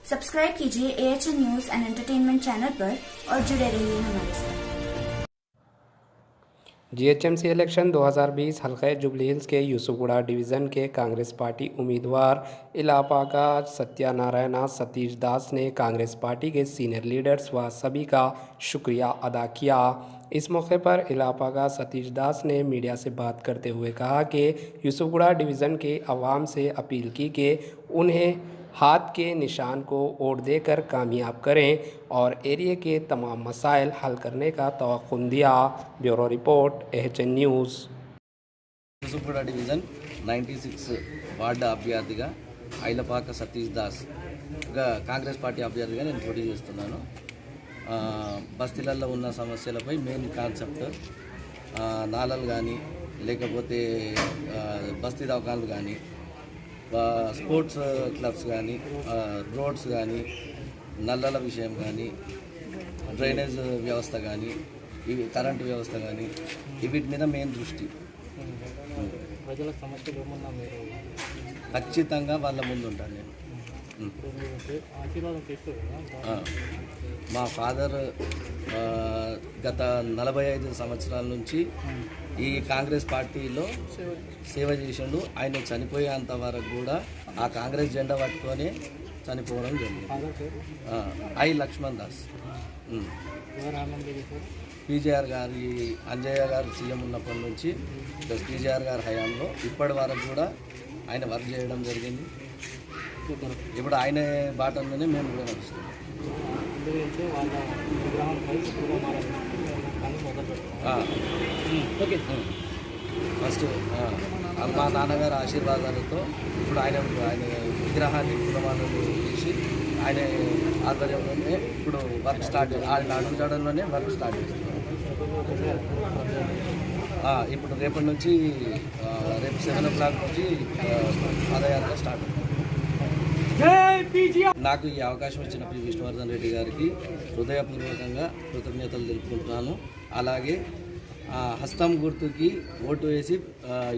Subscribe कीजिए AHN news and entertainment channel पर और जुड़े रहिए हमारे साथ। जीएचएमसी इलेक्शन 2020 हल्के जुबली हिल्स के यूसुफगुड़ा डिवीज़न के कांग्रेस पार्टी उम्मीदवार इलाहाबाद सत्यनारायण सतीश दास ने कांग्रेस पार्टी के सीनियर लीडर्स व सभी का शुक्रिया अदा किया। इस मौके पर इलाहाबाद सतीश दास ने मीडिया से बात करते हुए कहा कि यूसुफगुड़ा डिवीज़न के अवाम से अपील की कि उन्हें हाथ के निशान को वोट देकर कामयाब करें और एरिया के तमाम मसाइल हल करने का तवक्कुन दिया। Bureau report AHN news. Yousufguda division 96 ward అభ్యర్థిగా ఐలపాక సతీష్ దాస్ కాంగ్రెస్ పార్టీ అభ్యర్థిగా నేను పోటీ చేస్తున్నాను. బస్తీలలో ఉన్న సమస్యలపై మెయిన్ కాన్సెప్ట్ నాలలు కానీ లేకపోతే బస్తీ దవాఖానలు కానీ స్పోర్ట్స్ క్లబ్స్ కానీ రోడ్స్ కానీ నల్లల విషయం కానీ డ్రైనేజ్ వ్యవస్థ కానీ ఇవి కరెంటు వ్యవస్థ కానీ వీటి మీద మెయిన్ దృష్టి ప్రజల సమస్యలు ఏమన్నా మీరు ఖచ్చితంగా వాళ్ళ ముందు ఉంటాను నేను. ఆశీర్వాదం తీసుకోవాలి. మా ఫాదర్ గత 45 సంవత్సరాల నుంచి ఈ కాంగ్రెస్ పార్టీలో సేవ చేసిండు. ఆయన చనిపోయేంత వరకు కూడా ఆ కాంగ్రెస్ జెండా పట్టుకొని చనిపోవడం జరిగింది. ఐ లక్ష్మణ్ దాస్. పీజీఆర్ గారి అంజయ్య గారు సీఎం ఉన్నప్పటి నుంచి పీజీఆర్ గారి హయాంలో ఇప్పటి వరకు కూడా ఆయన వర్క్ చేయడం జరిగింది. ఇప్పుడు ఆయన బాటలోనే మేము కూడా నడుస్తున్నాం. ఫస్ట్ మా నాన్నగారి ఆశీర్వాదాలతో ఇప్పుడు ఆయన విగ్రహాన్ని పునమానం చేసి ఆయన ఆధ్వర్యంలోనే ఇప్పుడు వర్క్ స్టార్ట్ ఆయన అడుగుజాడల్లోనే వర్క్ స్టార్ట్ చేస్తున్నాం. ఇప్పుడు రేపటి నుంచి రేపు 7 o'clock నుంచి పాదయాత్ర స్టార్ట్ అవుతుంది. నాకు ఈ అవకాశం ఇచ్చిన పి విష్ణువర్ధన్ రెడ్డి గారికి హృదయపూర్వకంగా కృతజ్ఞతలు తెలుపుకుంటున్నాను. అలాగే హస్తం గుర్తుకి ఓటు వేసి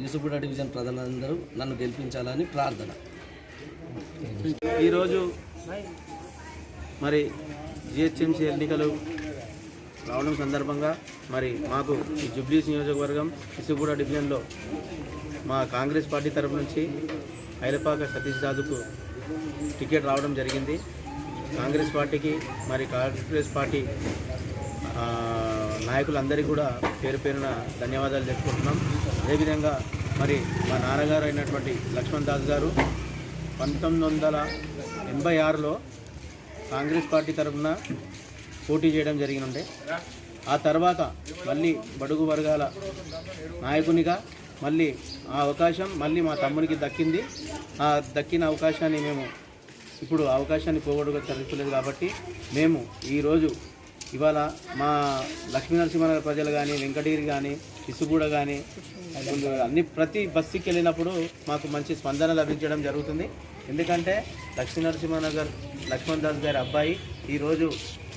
యూసుఫ్గూడ డివిజన్ ప్రజలందరూ నన్ను గెలిపించాలని ప్రార్థన. ఈరోజు మరి జిహెచ్ఎంసీ ఎన్నికలు రావడం సందర్భంగా మరి మాకు ఈ జూబ్లీస్ నియోజకవర్గం యూసుఫ్గూడ డివిజన్లో మా కాంగ్రెస్ పార్టీ తరఫు నుంచి ఐలపాక సతీష్ దాదుకు టికెట్ రావడం జరిగింది. కాంగ్రెస్ పార్టీకి మరి కాంగ్రెస్ పార్టీ నాయకులందరికీ కూడా పేరు పేరున ధన్యవాదాలు చెప్పుకుంటున్నాం. అదేవిధంగా మరి మా నాన్నగారు అయినటువంటి లక్ష్మణ్ దాస్ గారు 1986లో కాంగ్రెస్ పార్టీ తరఫున పోటీ చేయడం జరిగినుండే. ఆ తర్వాత మళ్ళీ బడుగు వర్గాల నాయకునిగా మళ్ళీ ఆ అవకాశం మళ్ళీ మా తమ్మునికి దక్కింది. ఆ దక్కిన అవకాశాన్ని మేము ఇప్పుడు అవకాశాన్ని పోగొట్టుకు తరలించలేదు కాబట్టి మేము ఈరోజు ఇవాళ మా లక్ష్మీనరసింహనగర్ ప్రజలు కానీ వెంకటగిరి కానీ యూసుఫ్గూడ కానీ అన్ని ప్రతి బస్సుకి వెళ్ళినప్పుడు మాకు మంచి స్పందన లభించడం జరుగుతుంది. ఎందుకంటే లక్ష్మీనరసింహనగర్ లక్ష్మణ్ దాస్ గారి అబ్బాయి ఈరోజు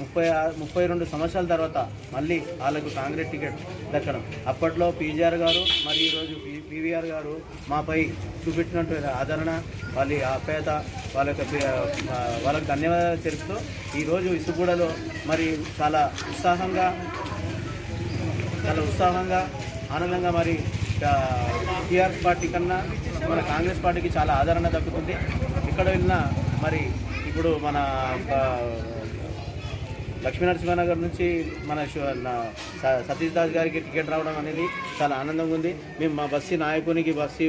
32 సంవత్సరాల తర్వాత మళ్ళీ వాళ్ళకు కాంగ్రెస్ టికెట్ దక్కడం. అప్పట్లో పీజీఆర్ గారు మరి ఈరోజు పీవీఆర్ గారు మాపై చూపెట్టినటువంటి ఆదరణ వాళ్ళ ఆప్యాయత వాళ్ళకు ధన్యవాదాలు తెలుపుతూ ఈరోజు యూసుఫ్గూడలో మరి చాలా ఉత్సాహంగా ఆనందంగా మరి టీఆర్ఎస్ పార్టీ కన్నా మన కాంగ్రెస్ పార్టీకి చాలా ఆదరణ దక్కుతుంది. ఇక్కడ వెళ్ళినా మరి ఇప్పుడు మన లక్ష్మీనరసింహనగర్ నుంచి మన సతీష్ దాస్ గారికి టికెట్ రావడం అనేది చాలా ఆనందంగా ఉంది. మేము మా బస్సీ నాయకునికి బస్సీ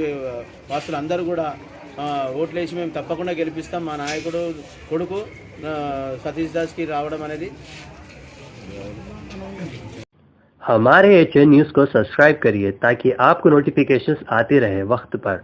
వాసులందరూ కూడా ఓట్లేసి మేము తప్పకుండా గెలిపిస్తాం. మా నాయకుడు కొడుకు సతీష్ దాస్ की రావడం అనేది. हमारे AHN न्यूज़ को सब्सक्राइब करिए ताकि आपको नोटिफिकेशंस आते रहे वक्त पर।